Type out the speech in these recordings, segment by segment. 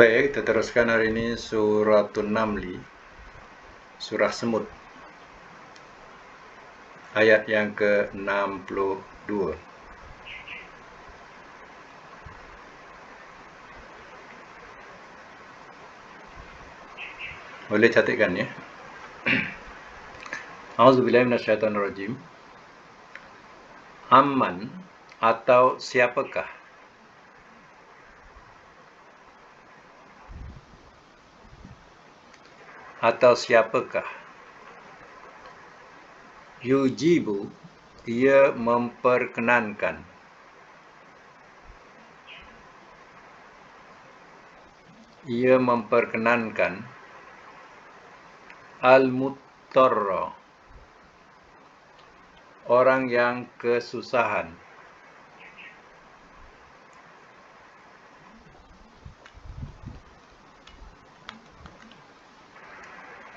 Baik, kita teruskan hari ini Suratun Namli, Surah Semut, ayat yang ke-62. Boleh catatkan ya. A'udzubillahi minasyaitonirrajim. Amman atau siapakah? Atau siapakah? Yujibu, ia memperkenankan. Ia memperkenankan al-muttarra, orang yang kesusahan.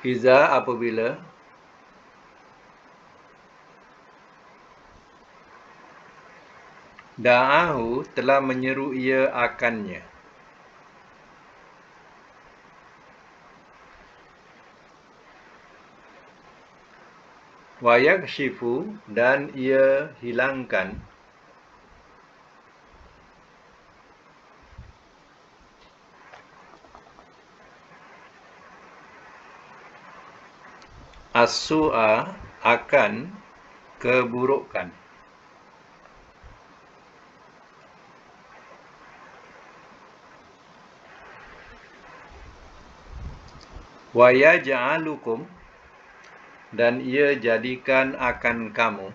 Iza, apabila da'ahu, telah menyeru ia akannya. Wa yakshifu, dan ia hilangkan as-su'a, akan keburukan. Wa yaj'alukum, dan ia jadikan akan kamu.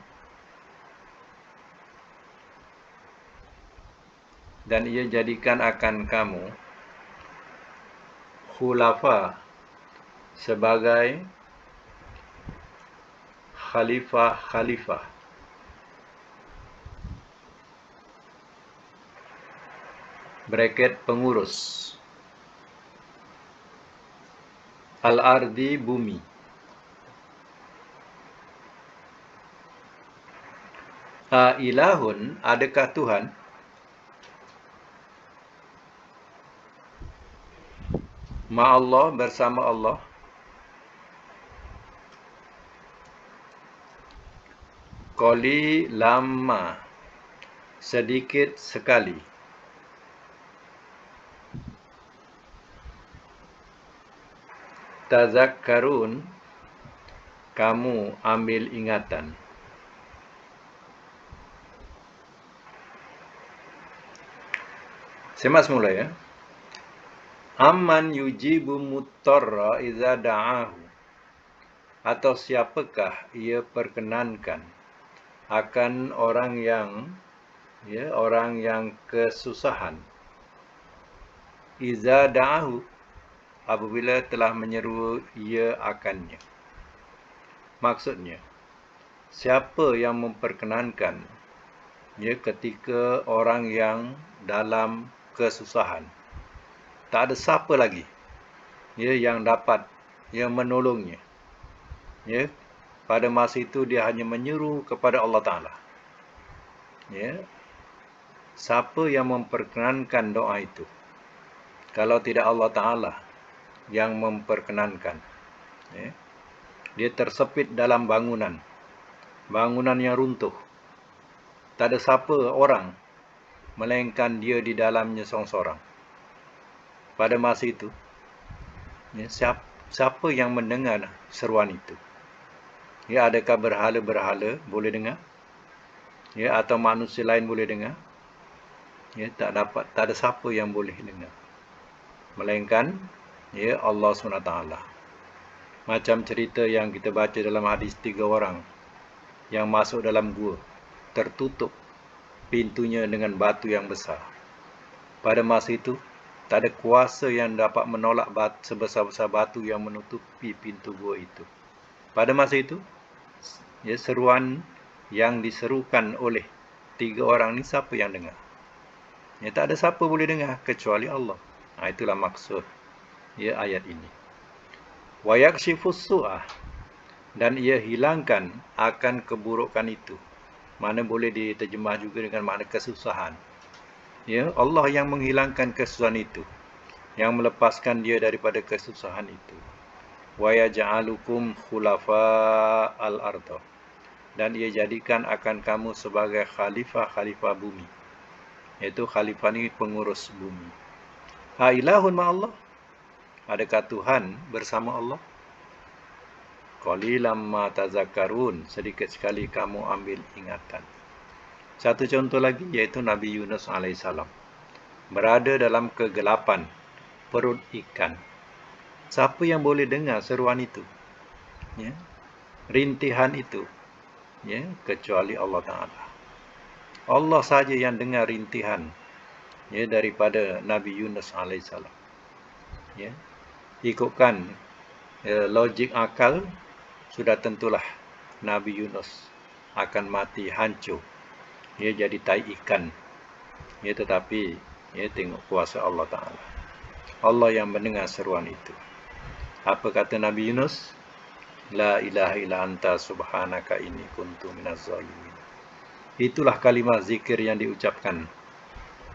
Dan ia jadikan akan kamu khulafa, sebagai khalifah-khalifah. Bracket pengurus. Al-ardi, bumi. Ilahun, adakah Tuhan? Ma'allah, bersama Allah. Qali lama, sedikit sekali. Tazakkarun, kamu ambil ingatan. Semak semula ya. Amman yujibu muttarra iza da'ahu, atau siapakah ia perkenankan akan orang yang kesusahan. Iza da'ahu, apabila telah menyeru ia akannya. Maksudnya, siapa yang memperkenankan ketika orang yang dalam kesusahan? Tak ada siapa lagi yang dapat menolongnya. Pada masa itu dia hanya menyeru kepada Allah Ta'ala. Siapa yang memperkenankan doa itu? Kalau tidak Allah Ta'ala yang memperkenankan. Dia tersepit dalam bangunan yang runtuh. Tak ada siapa orang, melainkan dia di dalamnya seorang-seorang. Pada masa itu, siapa yang mendengar seruan itu? Adakah berhala-berhala boleh dengar? Atau manusia lain boleh dengar? Tak ada siapa yang boleh dengar, melainkan Allah SWT. Macam cerita yang kita baca dalam hadis 3 orang yang masuk dalam gua, tertutup pintunya dengan batu yang besar. Pada masa itu, tak ada kuasa yang dapat menolak sebesar-besar batu yang menutupi pintu gua itu. Pada masa itu, seruan yang diserukan oleh 3 orang ni, siapa yang dengar? Tak ada siapa boleh dengar kecuali Allah. Itulah maksud ayat ini. Wa yakshifus su'ah, dan ia hilangkan akan keburukan itu. Mana boleh diterjemah juga dengan makna kesusahan. Allah yang menghilangkan kesusahan itu. yang melepaskan dia daripada kesusahan itu. Wa yaj'alukum khulafa'al ardh, dan ia jadikan akan kamu sebagai khalifah-khalifah bumi, iaitu khalifah ni pengurus bumi. Ha ilahun ma'allah, adakah Tuhan bersama Allah? Qalilam ma tazakkarun, sedikit sekali kamu ambil ingatan. Satu contoh lagi iaitu Nabi Yunus alaihissalam berada dalam kegelapan perut ikan. Siapa yang boleh dengar seruan itu? Ya, rintihan itu, ya, kecuali Allah Ta'ala. Allah saja yang dengar rintihan, ya, daripada Nabi Yunus alaihissalam. Ya, ikutkan logik akal, sudah tentulah Nabi Yunus akan mati hancur, ya, jadi tai ikan. Ya, tetapi ya, tengok kuasa Allah Ta'ala. Allah yang mendengar seruan itu. Apa kata Nabi Yunus? La ilaha illa anta subhanaka inni kuntu minaz zalimin. Itulah kalimah zikir yang diucapkan,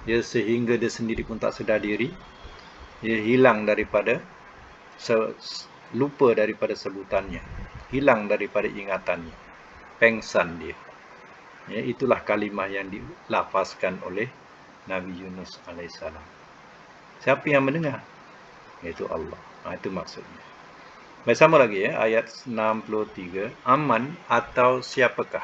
ya, sehingga dia sendiri pun tak sedar diri, dia hilang daripada lupa daripada sebutannya, hilang daripada ingatannya, pengsan dia. Ya, itulah kalimah yang dilafazkan oleh Nabi Yunus alaihissalam. Siapa yang mendengar? Iaitu Allah. Itu maksudnya. Bersama lagi, ya, ayat 63. Aman atau siapakah?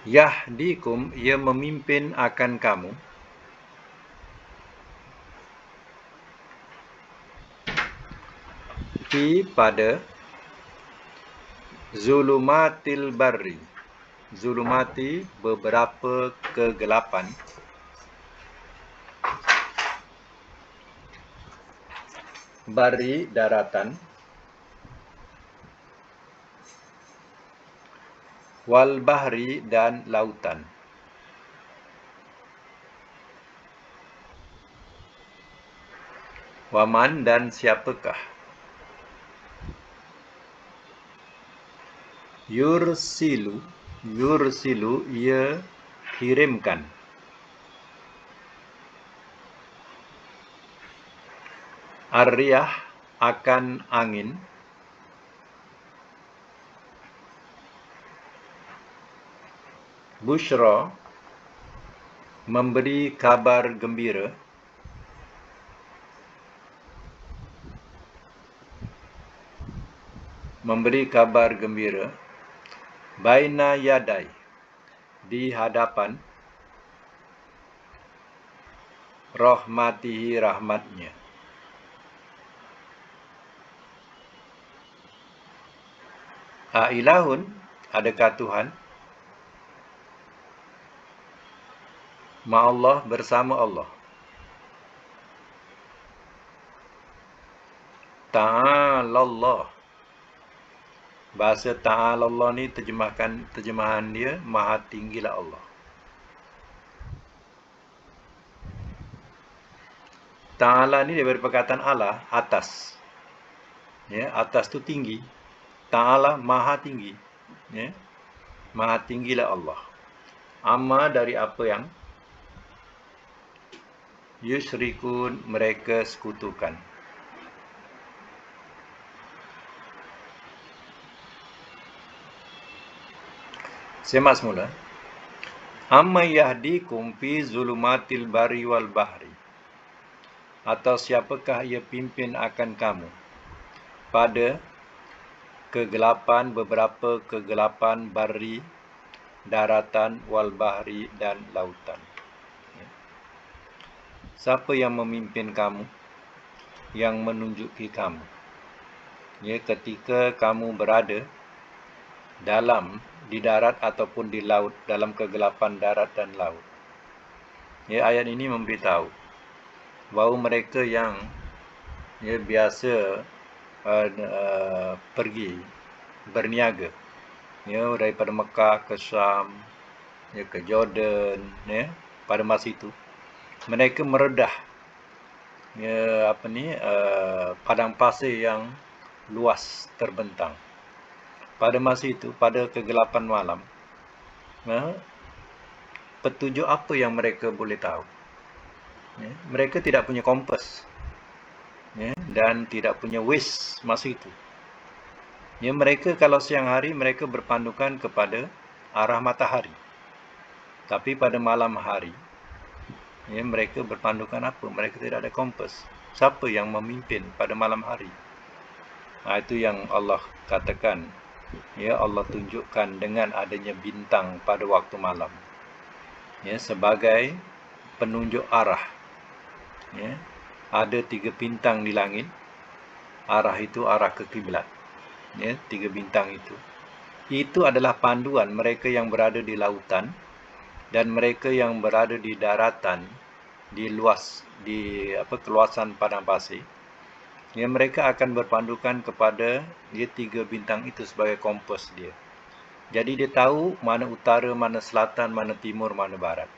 Yahdikum, ia memimpin akan kamu. Fi, pada. Zulumatil barri. Zulumati, beberapa kegelapan. Barri, daratan. Wal bahri, dan lautan. Waman, dan siapakah? Yursilu, ia kirimkan. Ar-riyah, akan angin. Bushra, memberi kabar gembira. Memberi kabar gembira. Baina yadai, di hadapan. Rahmatihi, rahmatnya. Ilahun, adakah Tuhan? Ma'allah, bersama Allah. Ta'alallah. Bahasa ta'alallah ni terjemahan dia maha tinggilah Allah. Ta'ala ni daripada perkataan Allah, atas. Ya, atas tu tinggi. Ta'ala maha tinggi. Ya, maha tinggilah Allah. Amma, dari apa yang yusyrikun, mereka sekutukan. Semak semula. Amma yahdikum fi zulumatil bari wal bahri. Atau siapakah ia pimpin akan kamu pada kegelapan, beberapa kegelapan bari, daratan, wal bahri, dan lautan. Siapa yang memimpin kamu, yang menunjuki kamu, ya, ketika kamu berada di darat ataupun di laut, dalam kegelapan darat dan laut. Ya, ayat ini memberitahu bahawa mereka yang, ya, biasa pergi berniaga, ya, daripada Mekah ke Syam, ya, ke Jordan, ya, pada masa itu mereka meredah, ya, padang pasir yang luas terbentang. Pada masa itu, pada kegelapan malam, ya, petunjuk apa yang mereka boleh tahu? Ya, mereka tidak punya kompas, ya, dan tidak punya waze masa itu. Ya, mereka kalau siang hari mereka berpandukan kepada arah matahari. Tapi pada malam hari, ya, mereka berpandukan apa? Mereka tidak ada kompas. Siapa yang memimpin pada malam hari? Itu yang Allah katakan. Ya, Allah tunjukkan dengan adanya bintang pada waktu malam. Ya, sebagai penunjuk arah. Ya, ada 3 bintang di langit. Arah itu arah ke kiblat. Ya, 3 bintang itu. Itu adalah panduan mereka yang berada di lautan dan mereka yang berada di daratan, di keluasan padang pasir. Ya, mereka akan berpandukan kepada dia 3 bintang itu sebagai kompas dia. Jadi dia tahu mana utara, mana selatan, mana timur, mana barat.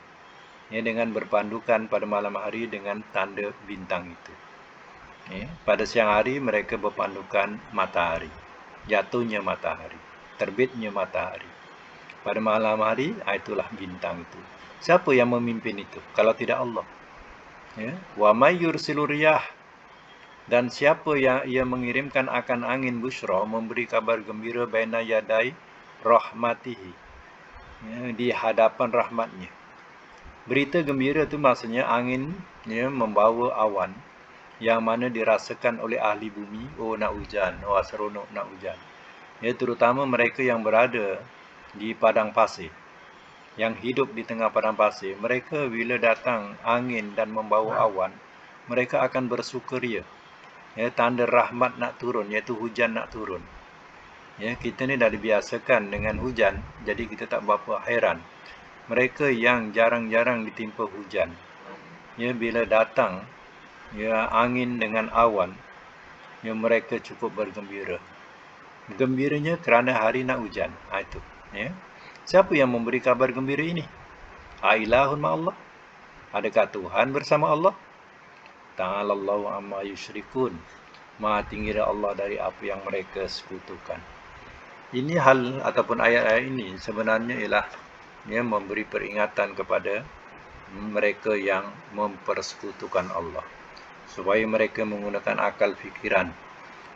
Ya, dengan berpandukan pada malam hari dengan tanda bintang itu. Ya, pada siang hari mereka berpandukan matahari, jatuhnya matahari, terbitnya matahari. Pada malam hari, itulah bintang itu. Siapa yang memimpin itu kalau tidak Allah? Ya, wa may yursilur riyah, dan siapa yang ia mengirimkan akan angin busyra, memberi kabar gembira baina yadai rahmatihi, ya, di hadapan rahmatnya. Berita gembira itu maksudnya angin, ya, membawa awan yang mana dirasakan oleh ahli bumi. Oh, nak hujan, oh seronok nak hujan. Ya, terutama mereka yang berada di padang pasir, yang hidup di tengah padang pasir. Mereka bila datang angin dan membawa awan, mereka akan bersukaria. Ya, tanda rahmat nak turun, iaitu hujan nak turun. Ya, kita ni dah dibiasakan dengan hujan, jadi kita tak berapa heran. Mereka yang jarang-jarang ditimpa hujan, ya, bila datang, ya, angin dengan awan, ya, mereka cukup bergembira. Gembiranya kerana hari nak hujan. Itu. Ya. Siapa yang memberi kabar gembira ini? Ilahun ma'allah. Adakah Tuhan bersama Allah? Ta'alallahu amma yusyrikun. Maha tinggi Allah dari apa yang mereka sekutukan. Ini hal ataupun ayat-ayat ini sebenarnya ialah, ya, memberi peringatan kepada mereka yang mempersekutukan Allah, supaya mereka menggunakan akal fikiran,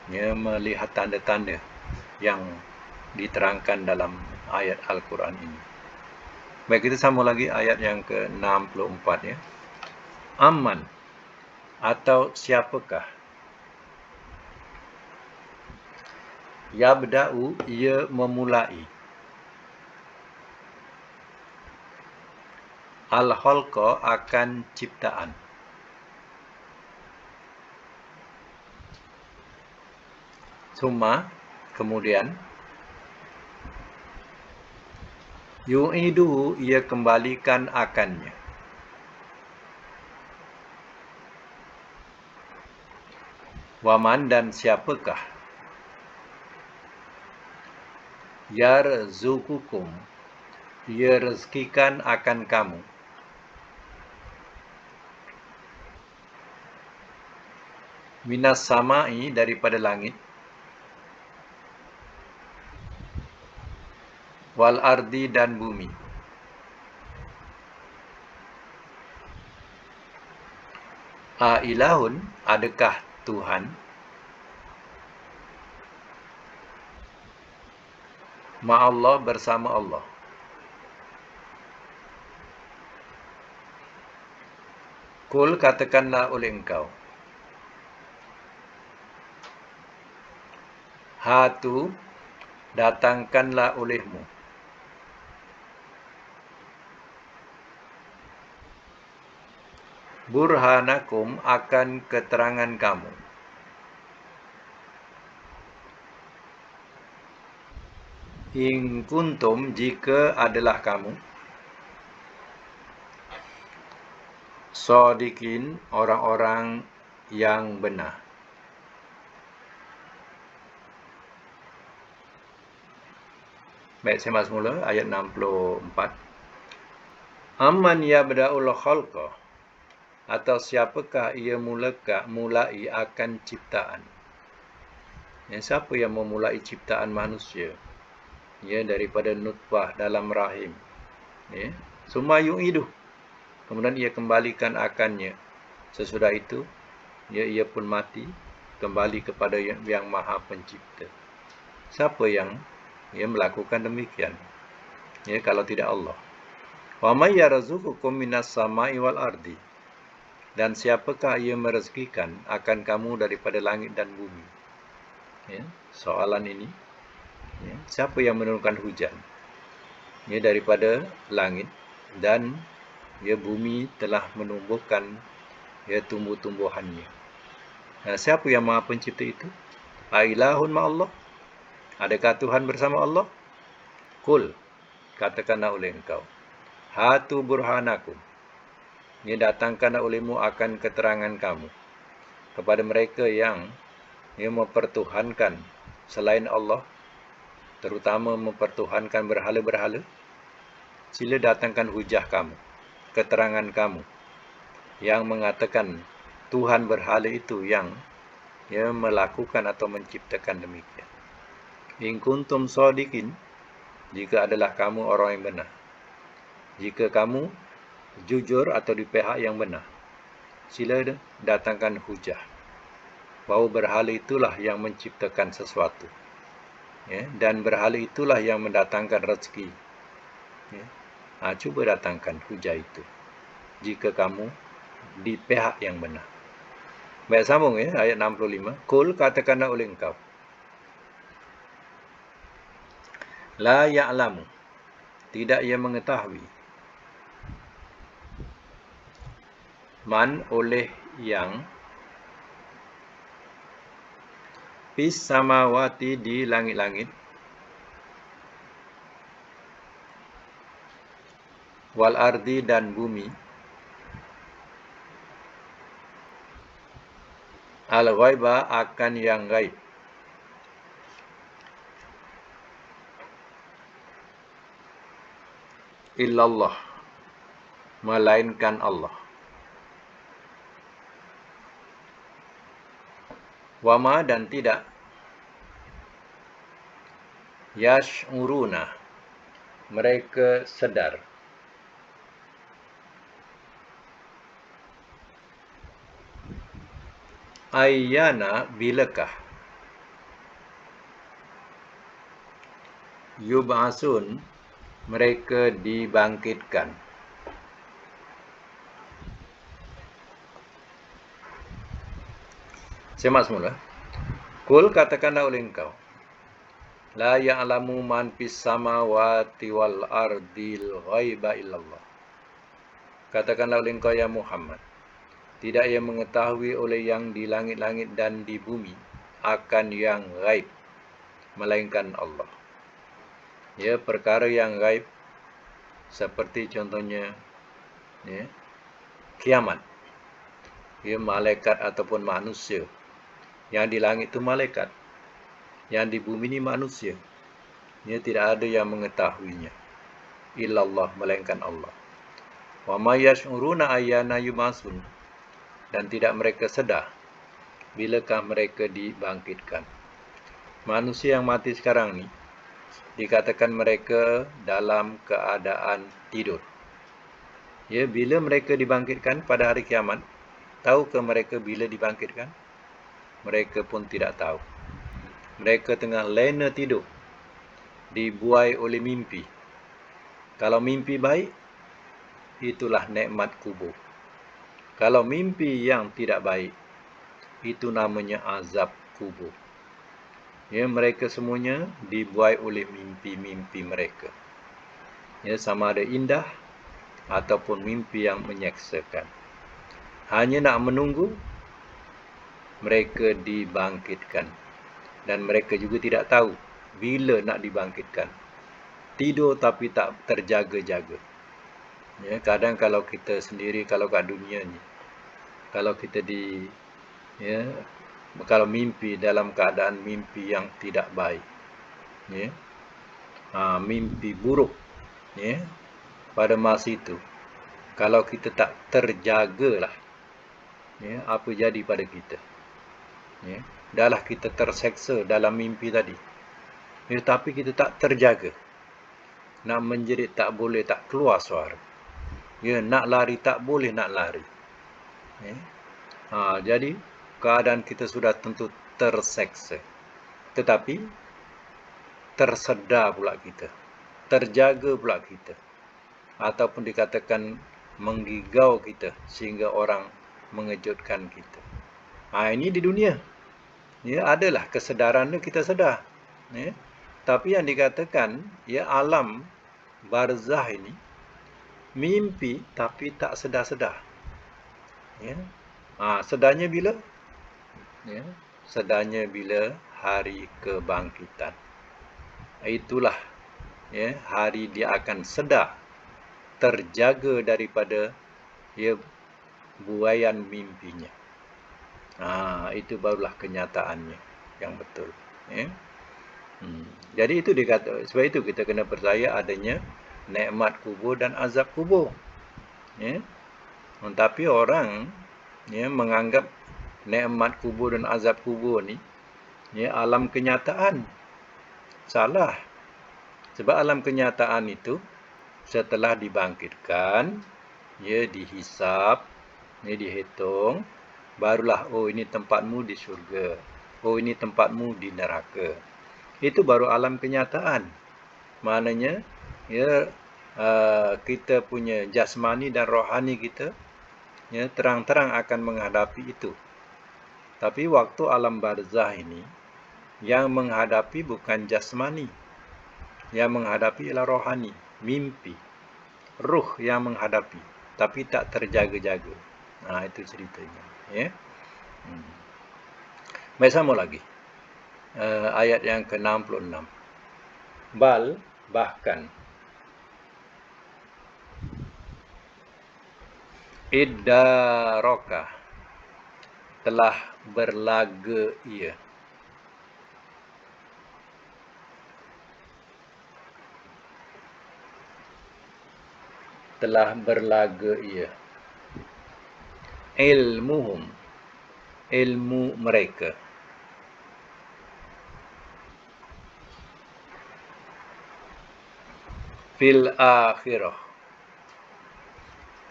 ya, melihat tanda-tanda yang diterangkan dalam ayat Al-Quran ini. Baik, kita sambung lagi ayat yang ke-64, ya. Amman, atau siapakah, yabda'u, ia memulai, al-khalqa, akan ciptaan. Summa, kemudian, yu'iduhu, ia kembalikan akannya. Waman, dan siapakah, yarzukukum, ia rezekikan akan kamu, minas sama'i, daripada langit, wal ardi, dan bumi. Ilahun, adakah Tuhan, ma'allah, bersama Allah. Kul, katakanlah oleh engkau, hatu, datangkanlah olehmu, burhanakum, akan keterangan kamu, in kuntum, jika adalah kamu, shadiqin, orang-orang yang benar. Baik, saya masuk mula ayat 64. Amman yabda'ul khalqa, atau siapakah ia mulai akan ciptaan. Siapa yang memulai ciptaan manusia, ya, daripada nutfah dalam rahim, ya, summa yu'iduh, kemudian ia kembalikan akannya, Sesudah itu, ia pun mati, kembali kepada yang Maha Pencipta. Siapa yang melakukan demikian? Kalau tidak Allah. Wa may yarzuqukum minas sama'i wal ardi. Dan siapakah ia merezekikan akan kamu daripada langit dan bumi? Soalan ini. Siapa yang menurunkan hujan? Daripada langit, dan bumi telah menumbuhkan tumbuh-tumbuhannya. Siapa yang Maha Pencipta itu? Ailahun ma'allah? Adakah Tuhan bersama Allah? Kul, katakanlah oleh engkau. Hatu burhanakum. Datangkanlah olehmu akan keterangan kamu kepada mereka yang mempertuhankan selain Allah, terutama mempertuhankan berhala-berhala. Sila datangkan hujah kamu, keterangan kamu yang mengatakan Tuhan berhala itu yang melakukan atau menciptakan demikian. In kuntum shadiqin, jika adalah kamu orang yang benar. Jika kamu jujur atau di pihak yang benar, sila datangkan hujah bahawa berhala itulah yang menciptakan sesuatu, dan berhala itulah yang mendatangkan rezeki. Cuba datangkan hujah itu jika kamu di pihak yang benar. Baik, sambung ayat 65. Kul, katakanlah oleh engkau. La ya'lamu, tidak ia mengetahui. Man, oleh yang. Fis samawati, di langit-langit. Wal ardi, dan bumi. Al-ghaiba, akan yang gaib. Illallah, melainkan Allah. Wama, dan tidak. Yash'uruna, mereka sedar. Ayyana, bilakah. Yub'asun, mereka dibangkitkan. Semak semula. Kul, katakanlah oleh engkau. La ya'lamu man fis samawati wal ardil ghaiba illallah. Katakanlah oleh engkau ya Muhammad, tidak ia mengetahui oleh yang di langit-langit dan di bumi akan yang gaib, melainkan Allah. Perkara yang gaib, seperti contohnya kiamat. Malaikat ataupun manusia. Yang di langit itu malaikat, yang di bumi ini manusia. Tidak ada yang mengetahuinya. Illallah, melainkan Allah. Wa may yash'uruna ayyana yub'atsun, dan tidak mereka sedar bilakah mereka dibangkitkan. Manusia yang mati sekarang ni dikatakan mereka dalam keadaan tidur. Bila mereka dibangkitkan pada hari kiamat, tahukah mereka bila dibangkitkan? Mereka pun tidak tahu. Mereka tengah lena tidur, dibuai oleh mimpi. Kalau mimpi baik, itulah nikmat kubur. Kalau mimpi yang tidak baik, itu namanya azab kubur. Mereka semuanya dibuai oleh mimpi-mimpi mereka. Sama ada indah ataupun mimpi yang menyeksakan. Hanya nak menunggu mereka dibangkitkan. Dan mereka juga tidak tahu bila nak dibangkitkan. Tidur tapi tak terjaga-jaga. Kadang kalau kita sendiri, kalau kat dunia ni, kalau kita kalau mimpi dalam keadaan mimpi yang tidak baik, mimpi buruk, pada masa itu, kalau kita tak terjagalah, apa jadi pada kita? Dahlah kita terseksa dalam mimpi tadi, tapi kita tak terjaga. Nak menjerit tak boleh, tak keluar suara. Nak lari tak boleh nak lari. Jadi keadaan kita sudah tentu terseksa, tetapi tersedar pula kita, terjaga pula kita, ataupun dikatakan menggigau kita sehingga orang mengejutkan kita. Ini di dunia. Ya, adalah kesedaran itu kita sedar. Ya. Tapi yang dikatakan, ya, alam barzah ini mimpi tapi tak sedar-sedar. Ya. Sedarnya bila? Ya. Sedarnya bila hari kebangkitan. Itulah, ya, hari dia akan sedar, terjaga daripada, ya, buaian mimpinya. Itu barulah kenyataannya yang betul. Ya. Jadi itu dikata, sebab itu kita kena percaya adanya nikmat kubur dan azab kubur. Ya. Tapi orang, ya, menganggap nikmat kubur dan azab kubur ni, ya, alam kenyataan. Salah. Sebab alam kenyataan itu setelah dibangkitkan, ya, dihisap, ya, dihitung, barulah, oh, ini tempatmu di syurga, oh, ini tempatmu di neraka. Itu baru alam kenyataan. Maknanya, ya, kita punya jasmani dan rohani kita, ya, terang-terang akan menghadapi itu. Tapi waktu alam barzah ini, yang menghadapi bukan jasmani, yang menghadapi ialah rohani, mimpi, ruh yang menghadapi, tapi tak terjaga-jaga. Itu ceritanya. Ya. Baik, sama lagi. Ayat yang ke-66. Bal, bahkan, iddaroka, telah berlaga ia. Telah berlaga ia. Ilmuhum, ilmu mereka. Fil akhirah,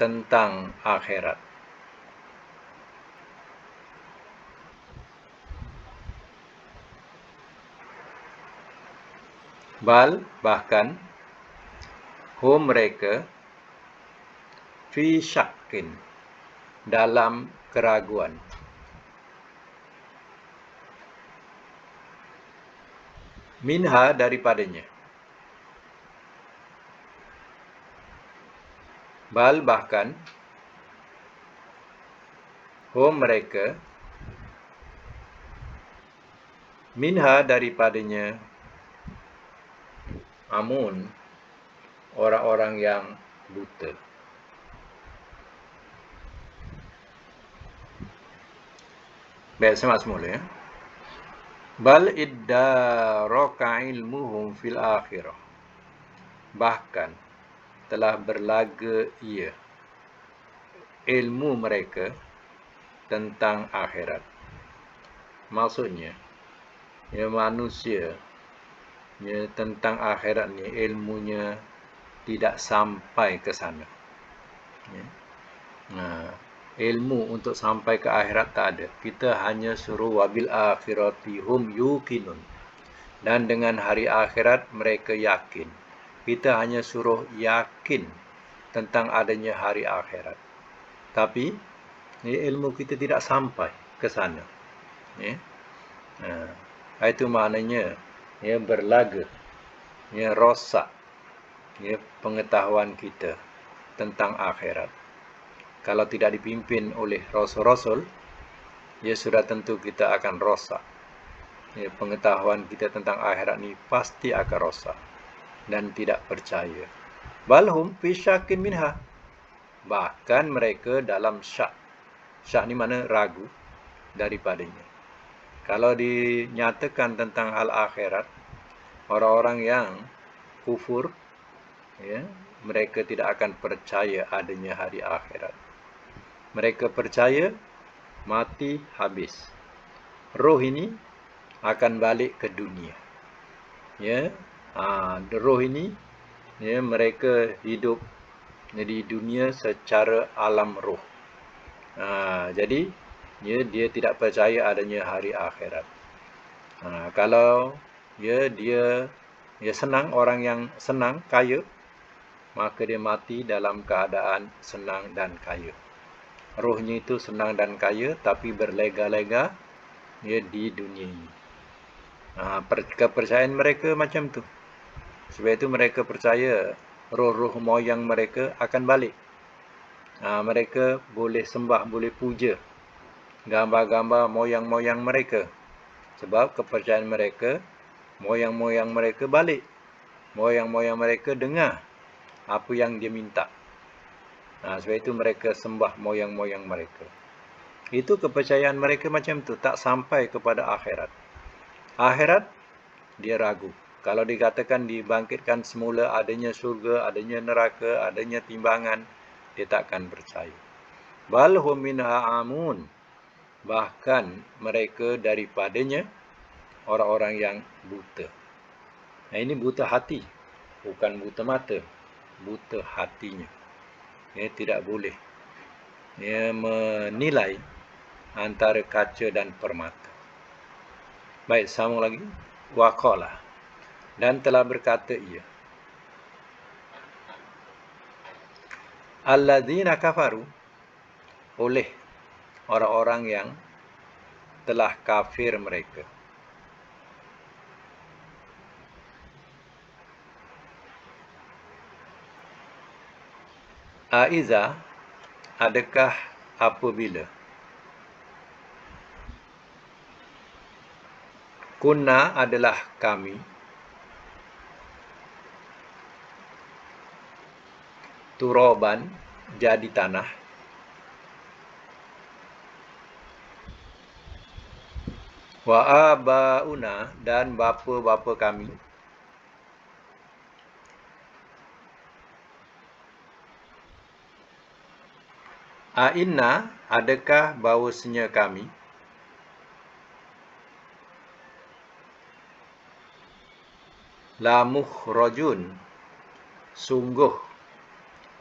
tentang akhirat. Bal, bahkan, hum mereka, fi syakkin, dalam keraguan. Minha, daripadanya. Bal, bahkan, hum mereka, minha, daripadanya, amun, orang-orang yang buta. Baik, semak semula, ya. Bal iddaraka ilmuhum fil akhirah, bahkan telah berlaga ia, ilmu mereka tentang akhirat. Maksudnya, ya, manusia, ya, tentang akhirat ni ilmunya tidak sampai ke sana. Ya. Ilmu untuk sampai ke akhirat tak ada. Kita hanya suruh wabil akhirati hum yuqinun, dan dengan hari akhirat mereka yakin. Kita hanya suruh yakin tentang adanya hari akhirat. Tapi, ya, ilmu kita tidak sampai ke sana. Ya. Itu maknanya, ya, berlaga, ya, rosak, ya, pengetahuan kita tentang akhirat. Kalau tidak dipimpin oleh rasul-rasul, ya, sudah tentu kita akan rosak. Ya, pengetahuan kita tentang akhirat ni pasti akan rosak dan tidak percaya. Balhum fi syakin minha, bahkan mereka dalam syak. Syak ni mana? Ragu daripadanya. Kalau dinyatakan tentang hal akhirat, orang-orang yang kufur, ya, mereka tidak akan percaya adanya hari akhirat. Mereka percaya mati habis. Roh ini akan balik ke dunia. Ya, roh ini, ya, mereka hidup di dunia secara alam roh. Jadi Ya, dia tidak percaya adanya hari akhirat. Kalau dia senang, orang yang senang, kaya, maka dia mati dalam keadaan senang dan kaya. Rohnya itu senang dan kaya, tapi berlega-lega di dunia ini. Kepercayaan mereka macam tu. Sebab itu mereka percaya roh-roh moyang mereka akan balik. Mereka boleh sembah, boleh puja gambar-gambar moyang-moyang mereka. Sebab kepercayaan mereka, moyang-moyang mereka balik. Moyang-moyang mereka dengar apa yang dia minta. Sebab itu mereka sembah moyang-moyang mereka. Itu kepercayaan mereka macam tu, tak sampai kepada akhirat. Akhirat, dia ragu. Kalau dikatakan dibangkitkan semula, adanya syurga, adanya neraka, adanya timbangan, dia takkan percaya. Bal hum minha amun. Bahkan mereka daripadanya orang-orang yang buta. Ini buta hati, bukan buta mata, buta hatinya. Tidak boleh menilai antara kaca dan permata. Baik, sambung lagi. Waqala, dan telah berkata ia, alladzina kafaru, oleh orang-orang yang telah kafir mereka. Aiza, adakah apabila kunna adalah kami turoban jadi tanah, wa abauna dan bapa-bapa kami, Inna, adakah bahawasanya kami, la mukhrajun, sungguh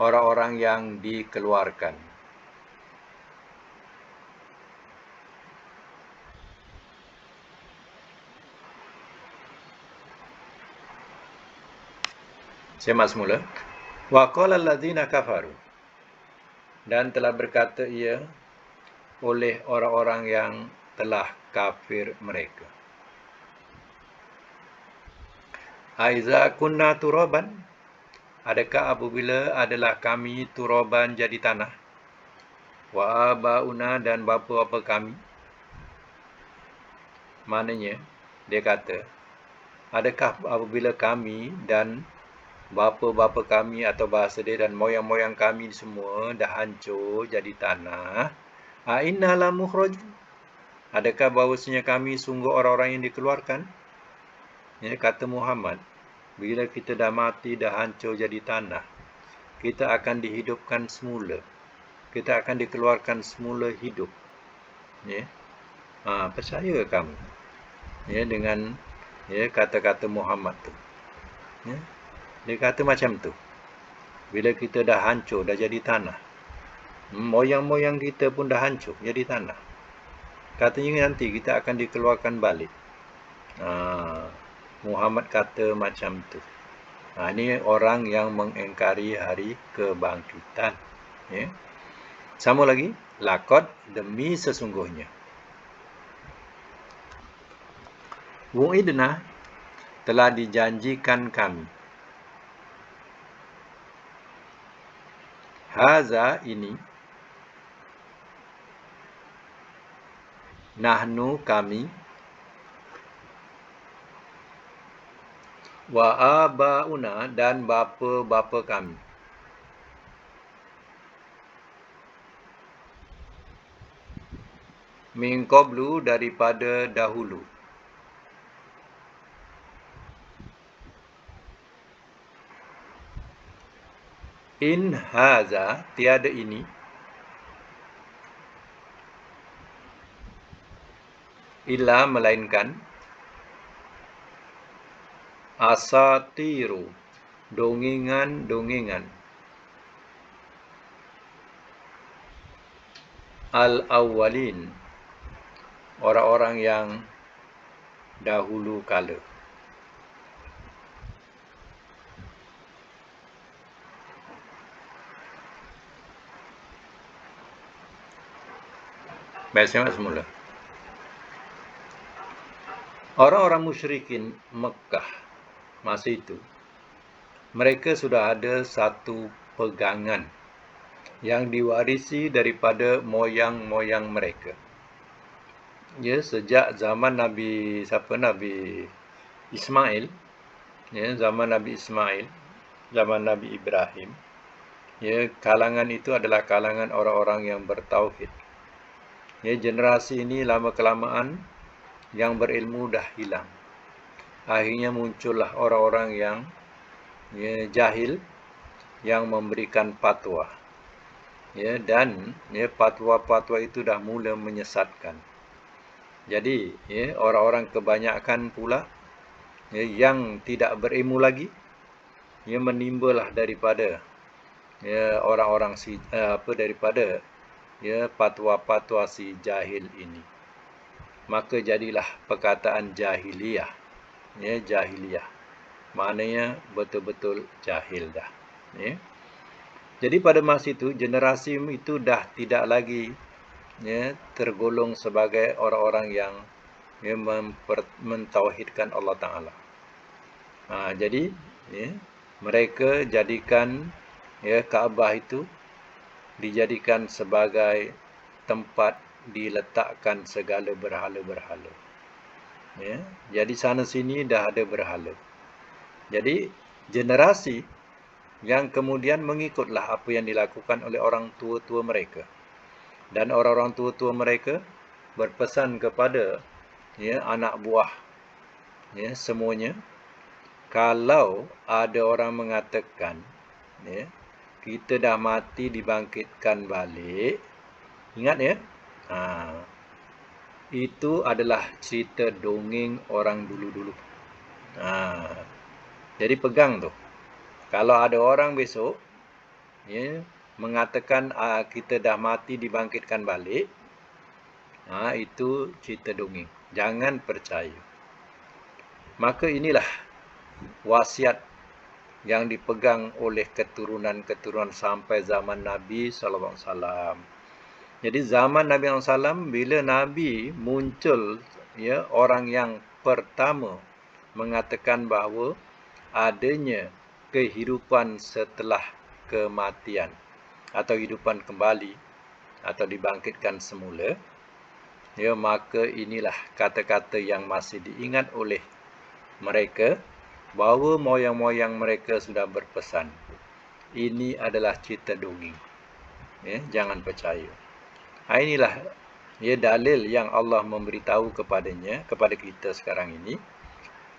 orang-orang yang dikeluarkan. Semak semula. Wa qala alladzina kafaru, dan telah berkata ia oleh orang-orang yang telah kafir mereka. Aiza kunna turaban, adakah apabila adalah kami turaban jadi tanah, wa abauna dan bapa-bapa kami. Maknanya dia kata, adakah apabila kami dan bapa-bapa kami, atau bahasa dia, dan moyang-moyang kami semua dah hancur jadi tanah, inna la mukhraj, adakah bahawasanya kami sungguh orang-orang yang dikeluarkan? Kata Muhammad, bila kita dah mati, dah hancur jadi tanah, kita akan dihidupkan semula. Kita akan dikeluarkan semula hidup. Percaya kamu dengan kata-kata Muhammad tu. Dia kata macam tu. Bila kita dah hancur, dah jadi tanah, moyang-moyang kita pun dah hancur jadi tanah, katanya nanti kita akan dikeluarkan balik. Muhammad kata macam tu. Ini orang yang mengingkari hari kebangkitan. Sama lagi, laqad, demi sesungguhnya, wu'idna, telah dijanjikan kami, haza, ini, nahnu, kami, wa abauna dan bapa-bapa kami, min qablu, daripada dahulu, in haza, tiada ini, illa, melainkan, asatiru, dongengan-dongengan, al-awwalin, orang-orang yang dahulu kala. Baik, simak semula. Orang-orang musyrikin Mekah masa itu, mereka sudah ada satu pegangan yang diwarisi daripada moyang-moyang mereka. Ya, sejak zaman Nabi Ismail, ya, zaman Nabi Ismail, zaman Nabi Ibrahim, ya, kalangan itu adalah kalangan orang-orang yang bertauhid. Ya, generasi ini lama-kelamaan yang berilmu dah hilang. Akhirnya muncullah orang-orang yang jahil yang memberikan fatwa. Ya, dan fatwa-fatwa itu dah mula menyesatkan. Jadi, orang-orang kebanyakan pula yang tidak berilmu lagi, menimbalah daripada orang-orang daripada fatwa-fatwa si jahil ini. Maka jadilah perkataan jahiliyah. Jahiliyah. Maknanya betul-betul jahil dah. Jadi pada masa itu, generasi itu dah tidak lagi tergolong sebagai orang-orang yang mentauhidkan Allah Ta'ala. Jadi, mereka jadikan Kaabah itu dijadikan sebagai tempat diletakkan segala berhala-berhala. Jadi sana sini dah ada berhala. Jadi generasi yang kemudian mengikutlah apa yang dilakukan oleh orang tua-tua mereka. Dan orang-orang tua-tua mereka berpesan kepada anak buah semuanya, kalau ada orang mengatakan kita dah mati dibangkitkan balik, ingat ya, itu adalah cerita dongeng orang dulu-dulu. Jadi pegang tu. Kalau ada orang besok mengatakan kita dah mati dibangkitkan balik, itu cerita dongeng. Jangan percaya. Maka inilah wasiat yang dipegang oleh keturunan-keturunan sampai zaman Nabi SAW. Jadi zaman Nabi SAW, bila Nabi muncul, orang yang pertama mengatakan bahawa adanya kehidupan setelah kematian atau hidupan kembali atau dibangkitkan semula, maka inilah kata-kata yang masih diingat oleh mereka, bahawa moyang-moyang mereka sudah berpesan. Ini adalah cerita dongeng. Jangan percaya. Inilah dalil yang Allah memberitahu kepada kita sekarang ini.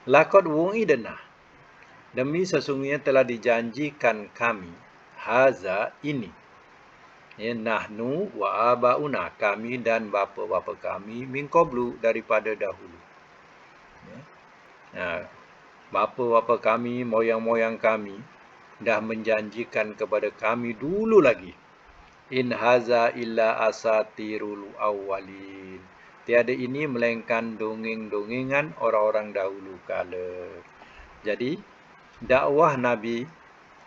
Laqad wu'idna, demi sesungguhnya telah dijanjikan kami, haza ini, nahnu wa abauna, kami dan bapa-bapa kami, min qablu, daripada dahulu. Bapa-bapa kami, moyang-moyang kami dah menjanjikan kepada kami dulu lagi, in haza illa asatirul awwalin, tiada ini melainkan dongeng-dongengan orang-orang dahulu kala. Jadi dakwah Nabi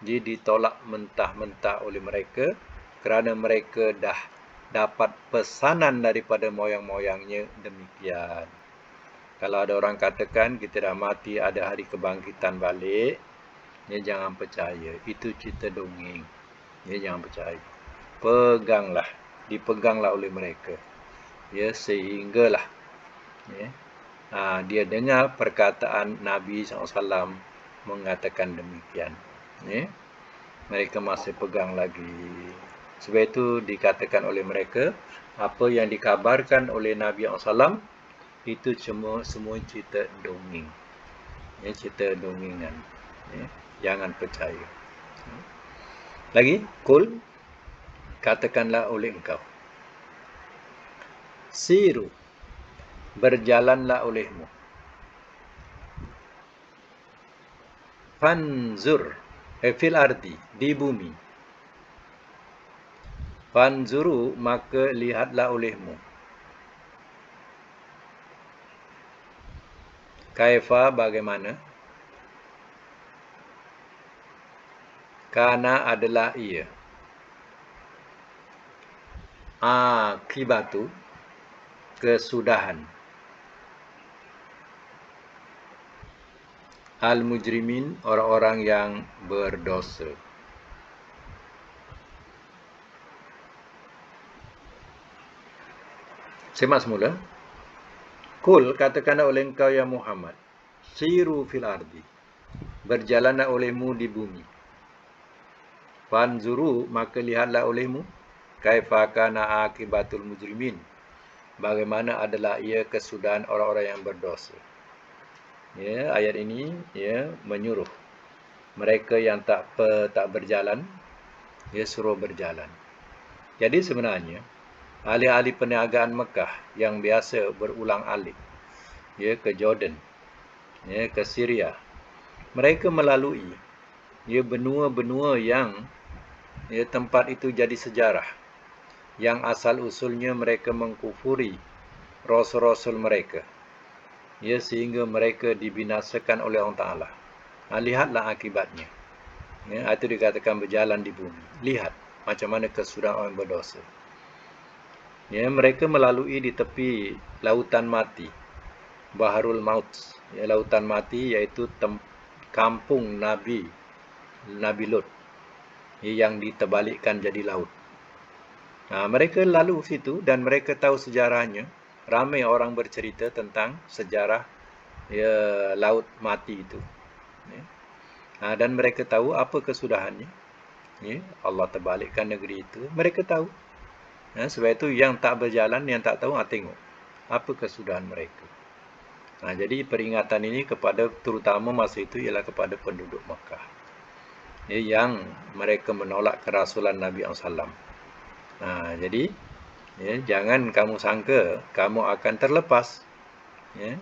ditolak mentah-mentah oleh mereka kerana mereka dah dapat pesanan daripada moyang-moyangnya demikian. Kalau ada orang katakan kita dah mati, ada hari kebangkitan balik, jangan percaya. Itu cerita dongeng. Jangan percaya. Dipeganglah oleh mereka. Sehinggalah dia dengar perkataan Nabi SAW mengatakan demikian. Mereka masih pegang lagi. Sebab itu dikatakan oleh mereka, apa yang dikabarkan oleh Nabi SAW itu semua cerita dongeng. Cerita dongengan. Jangan percaya. Lagi, kul, katakanlah oleh engkau, siru, berjalanlah olehmu, fanzur, fil ardi, di bumi, fanzuru, maka lihatlah olehmu, Kaifa bagaimana? Kana adalah ia. Akibatu kesudahan. Al-mujrimin orang-orang yang berdosa. Semak semula. Kul katakanlah oleh engkau ya Muhammad. Siru fil ardi. Berjalanlah olehmu di bumi. Fanzuru maka lihatlah olehmu. Kaifa kana akibatul mujrimin. Bagaimana adalah ia kesudahan orang-orang yang berdosa. Ya, ayat ini ya menyuruh mereka yang tak berjalan, ya suruh berjalan. Jadi sebenarnya ahli-ahli perniagaan Mekah yang biasa berulang-alik ya ke Jordan, ya ke Syria, mereka melalui ya benua-benua yang ya tempat itu jadi sejarah, yang asal usulnya mereka mengkufuri rasul-rasul mereka. Ya, sehingga mereka dibinasakan oleh Allah Ta'ala. Lihatlah akibatnya. Ya, itu dikatakan berjalan di bumi. Lihat macam mana kesudahan orang berdosa. Ya, mereka melalui di tepi lautan mati. Baharul Maut. Ya, lautan mati iaitu kampung Nabi Lut. Ya, yang diterbalikkan jadi laut. Mereka lalu situ dan mereka tahu sejarahnya. Ramai orang bercerita tentang sejarah ya laut mati itu. Ya. Dan mereka tahu apa kesudahannya. Ya, Allah terbalikkan negeri itu. Mereka tahu. Ya, sebab itu yang tak berjalan, yang tak tahu, tengok apa kesudahan mereka. Jadi peringatan ini kepada terutama masa itu ialah kepada penduduk Makkah. Ya, yang mereka menolak kerasulan Nabi SAW. Jadi ya, jangan kamu sangka kamu akan terlepas. Ya.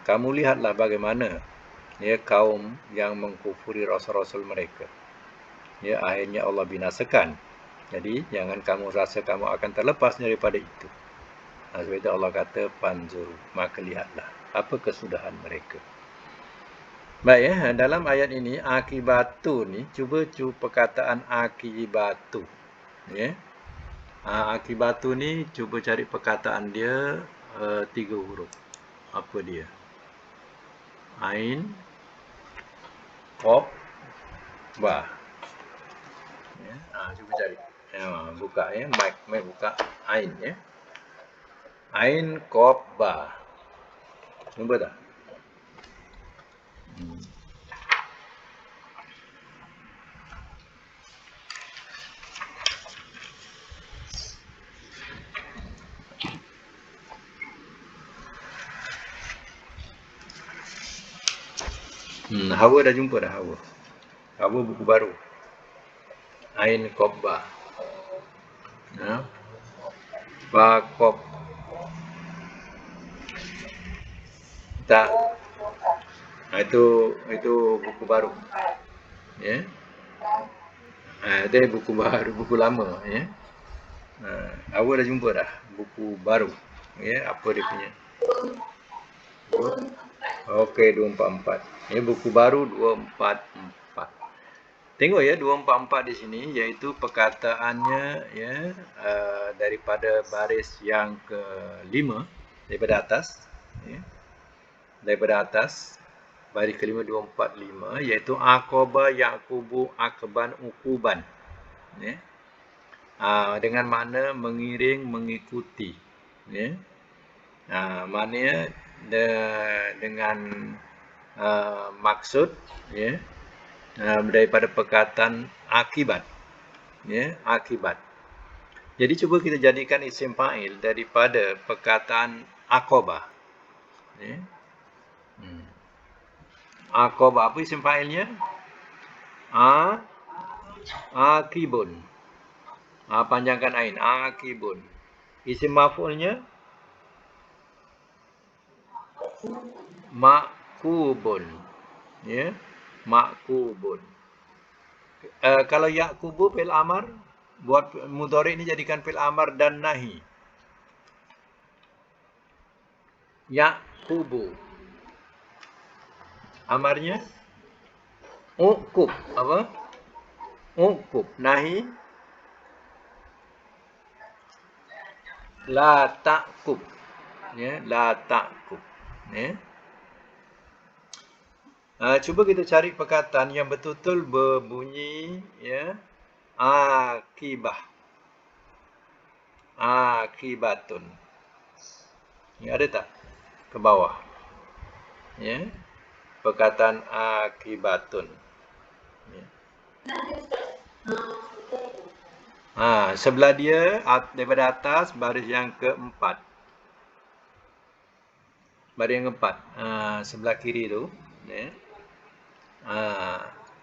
Kamu lihatlah bagaimana ya kaum yang mengkufuri rasul-rasul mereka. Ya, akhirnya Allah binasakan. Jadi jangan kamu rasa kamu akan terlepas daripada itu. Sebab itu Allah kata panzur, maka lihatlah apa kesudahan mereka. Baik ya, dalam ayat ini akibatu ni cuba perkataan akibatu. Ya. Akibatu ni cuba cari perkataan dia 3 huruf. Apa dia? Ain, Qaf, Ba. Ya, cuba cari. Buka ya, mic buka Ain ya. Ain, Qaf, Ba. Jumpa tak? Hawa dah jumpa dah Hawa. Hawa buku baru. Ain, Qaf, Ba. Ba, Qaf. Tak. Itu buku baru. Ya. Itu buku baru, buku lama ya. Awak dah jumpa dah buku baru. Ya, apa dia punya? Okey, 244. Ya, buku baru 244. Tengok ya 244 di sini iaitu perkataannya ya daripada baris yang ke-5 daripada atas ya. Daripada atas baris ke-5 245 iaitu aqaba yaqubu akban ukuban ya. Dengan makna mengiring mengikuti ya. Maknanya dengan maksud ya daripada perkataan akibat ya, akibat. Jadi cuba kita jadikan isim fa'il daripada perkataan aqaba ya. Aqaba apa isim fa'ilnya? Akibun. Panjangkan ain, akibun. Isim maf'ulnya makubun ya, makubun. Kalau yaqubu fil amar, buat mudhari ini jadikan fil amar dan nahi. Yaqubu Amarnya ukub. Apa? Ukub. Nahi la ta'kub. Ya, la ta'kub. Ya. Cuba kita cari perkataan yang betul-betul berbunyi ya akibah. Akibatun. Ya, ada tak? Ke bawah. Ya. Perkataan akibatun. Ya. Sebelah dia daripada atas baris yang keempat. Baris yang keempat. Sebelah kiri tu. Ya.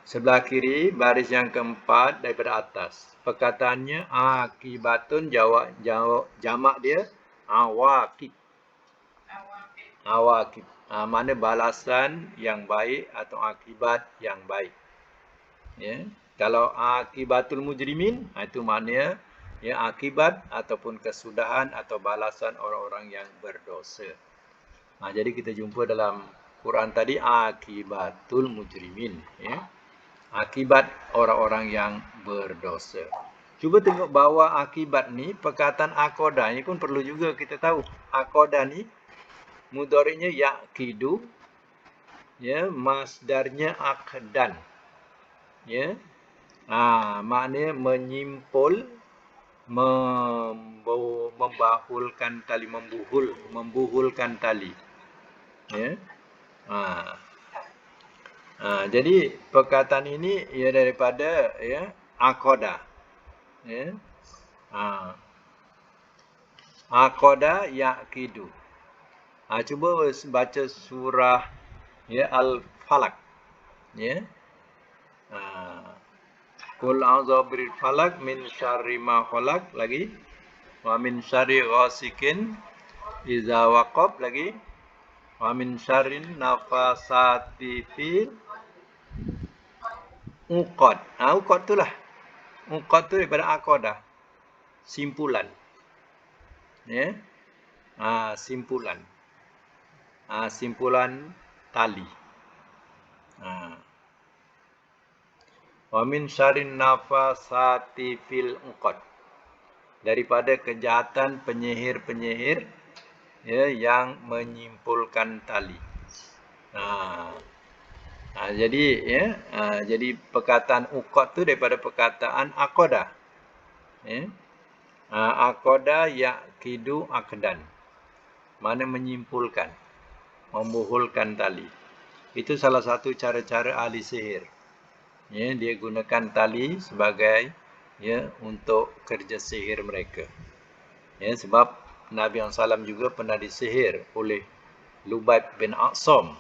Sebelah kiri baris yang keempat daripada atas. Perkataannya akibatun, jamak dia awaqib. Awaqib. Mana balasan yang baik atau akibat yang baik. Ya. Kalau akibatul mujrimin, itu maknanya ya akibat ataupun kesudahan atau balasan orang-orang yang berdosa. Jadi kita jumpa dalam Quran tadi akibatul mujrimin, ya. Akibat orang-orang yang berdosa. Cuba tengok bawah akibat ni, perkataan aqadah ni pun perlu juga kita tahu. Aqadah ni mudhari'nya yaqidu, ya, masdarnya aqdan. Ya. Maknanya menyimpul, membahulkan tali, membuhulkan tali. Ya. Jadi perkataan ini ia daripada ya aqadah. Ya. Aqadah yaqidu. Cuba baca surah ya Al-Falaq. Ya. Qul a'udzu birabbil falaq min syarri ma khalaq, lagi wa min syarri ghasikin idza waqab, lagi wa min syarrin nafasati fil uqad. Uqad itulah. Uqad tu daripada aqadah. Simpulan. Ya. Simpulan. Simpulan tali. Wa min syarrin nafasati fil uqad. Daripada kejahatan penyihir-penyihir ya yang menyimpulkan tali. Jadi ya, jadi perkataan uqad tu daripada perkataan aqadah. Ya. Aqadah yaqidu aqdan. Mana menyimpulkan, membuhulkan tali. Itu salah satu cara-cara ahli sihir. Ya, dia gunakan tali sebagai ya untuk kerja sihir mereka. Ya, sebab Nabi SAW juga pernah disihir oleh Lubayb bin Aqsam,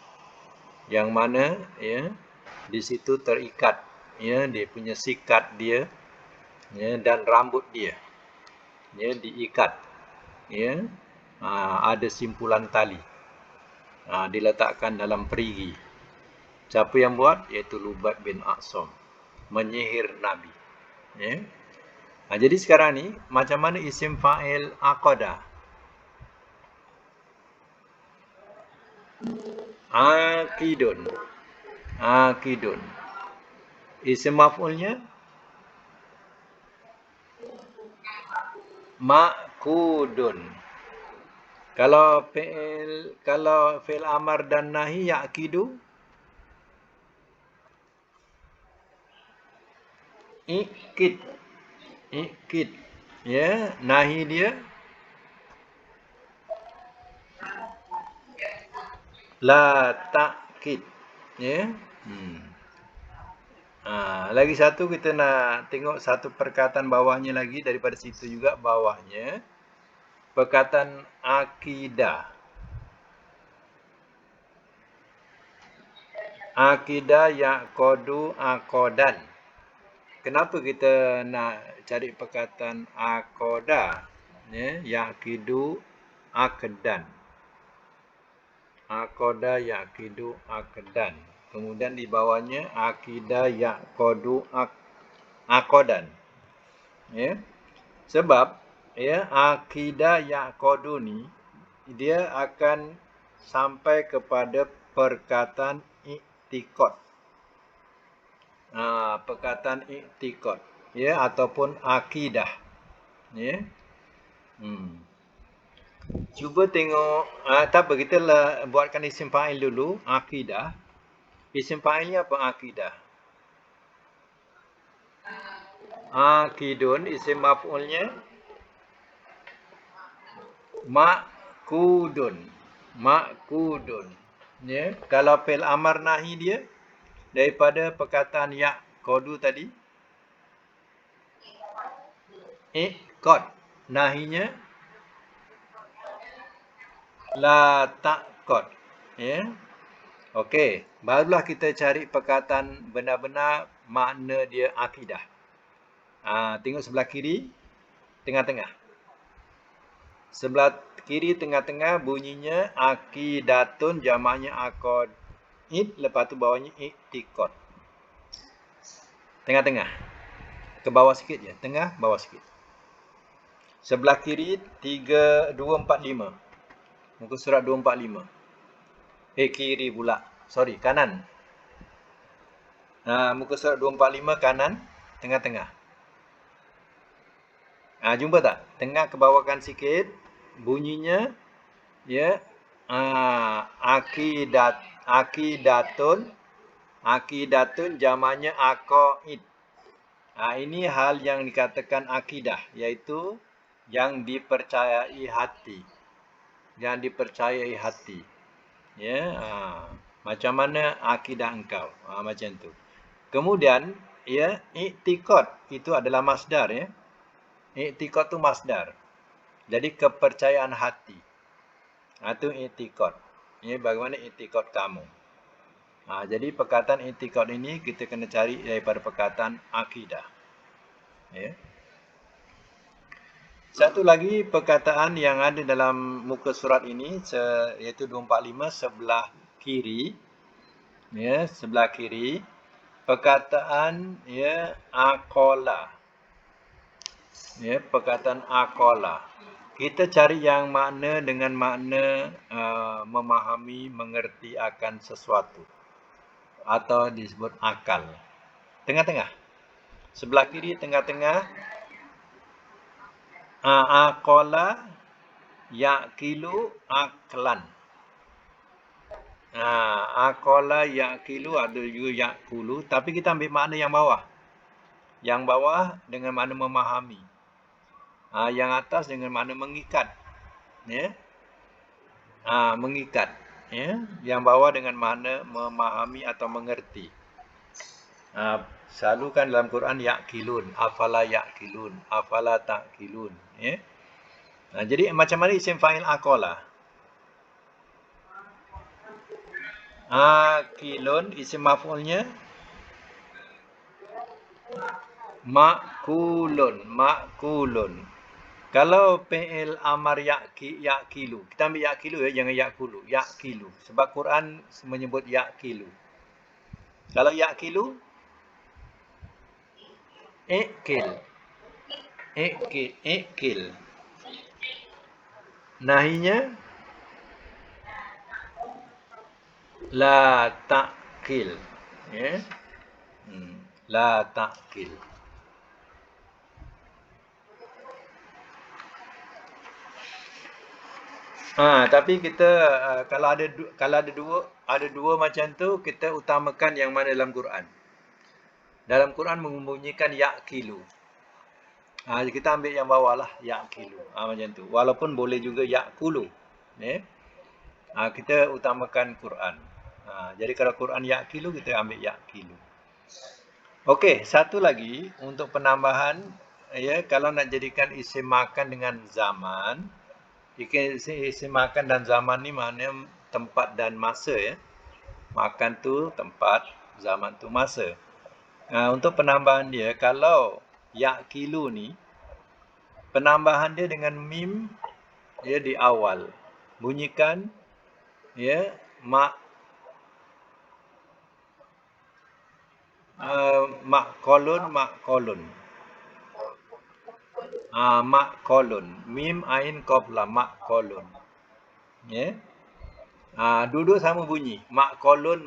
yang mana ya di situ terikat ya dia punya sikat dia ya dan rambut dia ya diikat ya ada simpulan tali diletakkan dalam perigi. Siapa yang buat? Iaitu Lubayb bin Aqsam, menyihir Nabi. Ya. Jadi sekarang ni macam mana isim fa'il aqadah? Aqidun. Aqidun. Isim maf'ulnya ma'qudun. Kalau fi'il amar dan nahi yaqidu, ikid. Ya, nahi dia la ta'kid. Ya. Lagi satu kita nak tengok satu perkataan bawahnya lagi, daripada situ juga bawahnya. Perkataan akidah. Akidah yaqadu aqadan. Kenapa kita nak cari perkataan aqadah? Ya, yaqidu aqdan. Aqadah yaqidu aqdan. Kemudian di bawahnya akidah yaqadu aqadan. Ya. Sebab ya akidah yaqadu ni dia akan sampai kepada perkataan i'tikad. Perkataan i'tikad, ya, ataupun akidah, ya. Cuba tengok, tak apa, kita buatkan isim fa'il dulu, akidah. Isim fa'ilnya apa akidah? Akidun, isim maf'ulnya ma'kudun. Ma'kudun. Ya, kalau fi'il amar nahi dia daripada perkataan ya'qadu tadi, i'qad. Nahinya la ta'qad. Ya. Okey, barulah kita cari perkataan benar-benar makna dia akidah. Tengok sebelah kiri, tengah-tengah. Sebelah kiri tengah-tengah bunyinya akidatun, jamaknya aqaid, lepas tu bawahnya i'tikad. Tengah-tengah. Ke bawah sikit je, tengah, bawah sikit. Sebelah kiri 245. Muka surat 245. Kiri pula. Sorry, kanan. Muka surat 245 kanan, tengah-tengah. Jumpa tak? Tengah ke bawahkan sikit. Bunyinya, ya, akidatun jamaknya aqaid. Ini hal yang dikatakan akidah, iaitu yang dipercayai hati. Yang dipercayai hati. Ya, macam mana akidah engkau? Macam tu. Kemudian, ya, i'tikad itu adalah masdar, ya. I'tikad tu masdar. Jadi kepercayaan hati. Itu i'tikad. Ya, bagaimana i'tikad kamu? Jadi perkataan i'tikad ini kita kena cari daripada perkataan akidah. Ya. Satu lagi perkataan yang ada dalam muka surat ini, iaitu 245 sebelah kiri. Ya, sebelah kiri. Perkataan, ya, aqala. Ya, perkataan aqala. Kita cari yang makna dengan makna memahami, mengerti akan sesuatu. Atau disebut akal. Tengah-tengah. Sebelah kiri, tengah-tengah. Aqala yaqilu aklan. Aqala yaqilu ada juga yaqulu. Tapi kita ambil makna yang bawah. Yang bawah dengan makna memahami. Yang atas dengan makna mengikat. Ya. Mengikat. Ya. Yang bawah dengan makna memahami atau mengerti. Selalu kan dalam Quran yaqilun, afala yaqilun, afala taqilun, ya. Jadi macam mana isim fa'il aqala? Aqilun, isim maf'ulnya ma'kulun, ma'kulun. Kalau fi'il amar yaqilu, kita ambil yaqilu, ya, jangan yaqulu, yaqilu. Sebab Quran menyebut yaqilu. Kalau yaqilu, Ikil. Nahinya la ta'kil. Ya. La ta'kil. Tapi kita kalau ada dua macam tu, kita utamakan yang mana dalam Quran. Dalam Quran membunyikan yaqilu. Kita ambil yang bawah lah, yaqilu. Macam tu. Walaupun boleh juga yaqulu. Ya. Kita utamakan Quran. Jadi kalau Quran yaqilu, kita ambil yaqilu. Okey, satu lagi untuk penambahan, ya, kalau nak jadikan isim makan dengan zaman, isim makan dan zaman ni maknanya tempat dan masa, ya. Makan tu tempat, zaman tu masa. Untuk penambahan dia, kalau yaqilu ni, penambahan dia dengan mim, ya, di awal. Bunyikan, ya, maqalun. Maqalun. Mim ain qaf lam, maqalun. Ya. Duduk sama bunyi. Maqalun.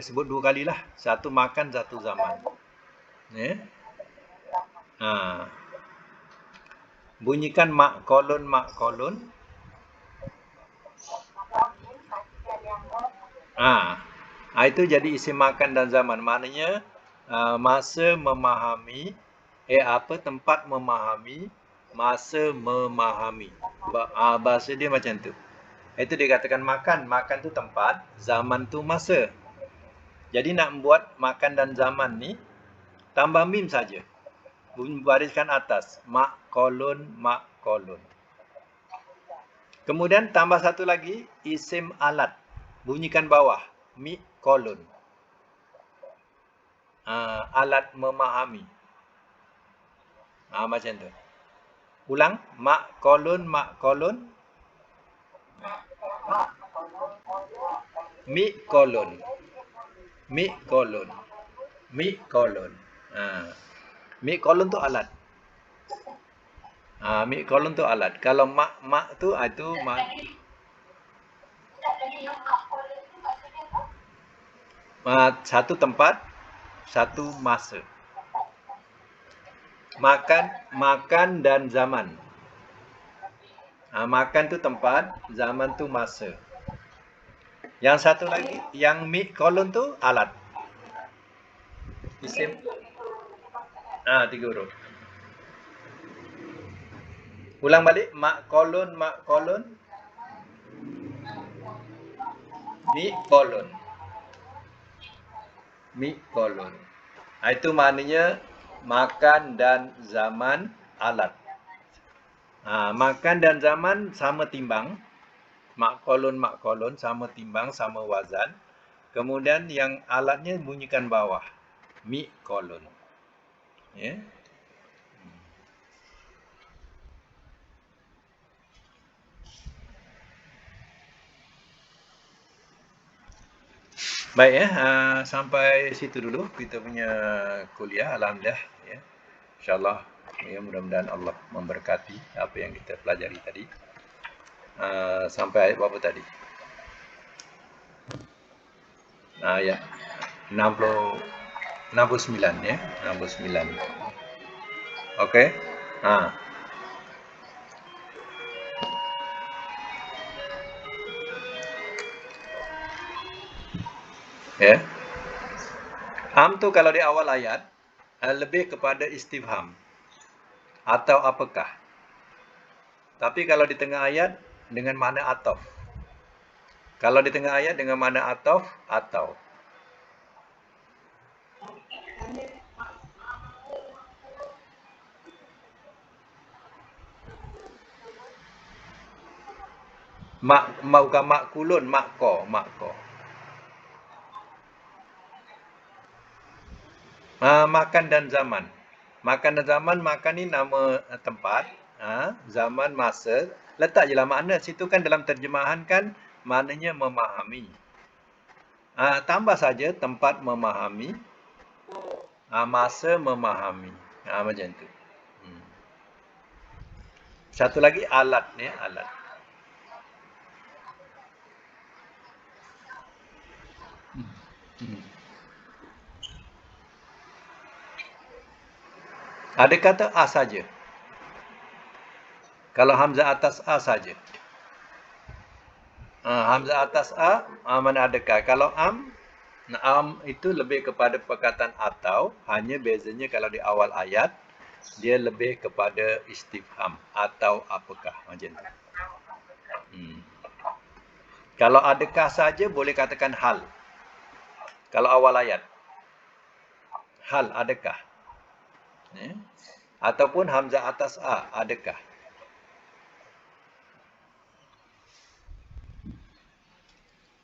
Sebut 2 kalilah. Satu makan, satu zaman. Ya. Bunyikan mak kolon, mak kolon. Itu jadi isim makan dan zaman. Maknanya masa memahami, tempat memahami, masa memahami. Bahasa dia macam tu. Itu dikatakan makan. Makan tu tempat, zaman tu masa. Jadi nak buat makan dan zaman ni, tambah mim saja. Bariskan atas. Mak kolon, mak kolon. Kemudian tambah satu lagi, isim alat. Bunyikan bawah. Mi kolon. Alat memahami. Macam tu. Ulang. Mak kolon, mak kolon. Mi kolon. Mi kolon. Mi kolon. Mi kolon tu alat. Mi kolon tu alat. Kalau mak tu itu mak. Satu tempat, satu masa. Makan dan zaman. Makan tu tempat, zaman tu masa. Yang satu lagi, yang mi kolon tu alat. Isim. 3 huruf. Ulang balik. Mak kolon, mak kolon. Mi kolon. Mi kolon. Itu maknanya makan dan zaman alat. Makan dan zaman sama timbang. Mak kolon sama timbang, sama wazan. Kemudian yang alatnya bunyikan bawah. Mi kolon. Ya. Baik ya, sampai situ dulu kita punya kuliah. Alhamdulillah ya. InsyaAllah ya, mudah-mudahan Allah memberkati apa yang kita pelajari tadi. Sampai ayat berapa tadi? Ayat 69 ya, 69. Okey. Ya. Am tu kalau di awal ayat lebih kepada istifham atau apakah. Tapi kalau di tengah ayat dengan makna ataf. Kalau di tengah ayat dengan makna ataf atau. Bukan makulun, makko. Makan dan zaman. Makan dan zaman, makan ni nama tempat, zaman masa. Letak je lah makna. Situ kan dalam terjemahan kan maknanya memahami. Tambah saja tempat memahami, masa memahami. Macam tu. Satu lagi alat ni, alat. Ada kata a saja. Kalau hamzah atas a saja. Hamzah atas a, mana adakah? Kalau am itu lebih kepada perkataan atau, hanya bezanya kalau di awal ayat dia lebih kepada istifham atau apakah, macam tu. Kalau adakah saja boleh katakan hal. Kalau awal ayat. Hal, adakah. Ataupun hamzah atas a, adakah.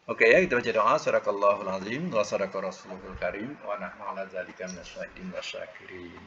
Okey ya, kita baca doa. Sadaqallahul azim wa sadaqa rasulul karim wa nahnu ala zalika minasyahidin wasyakirin.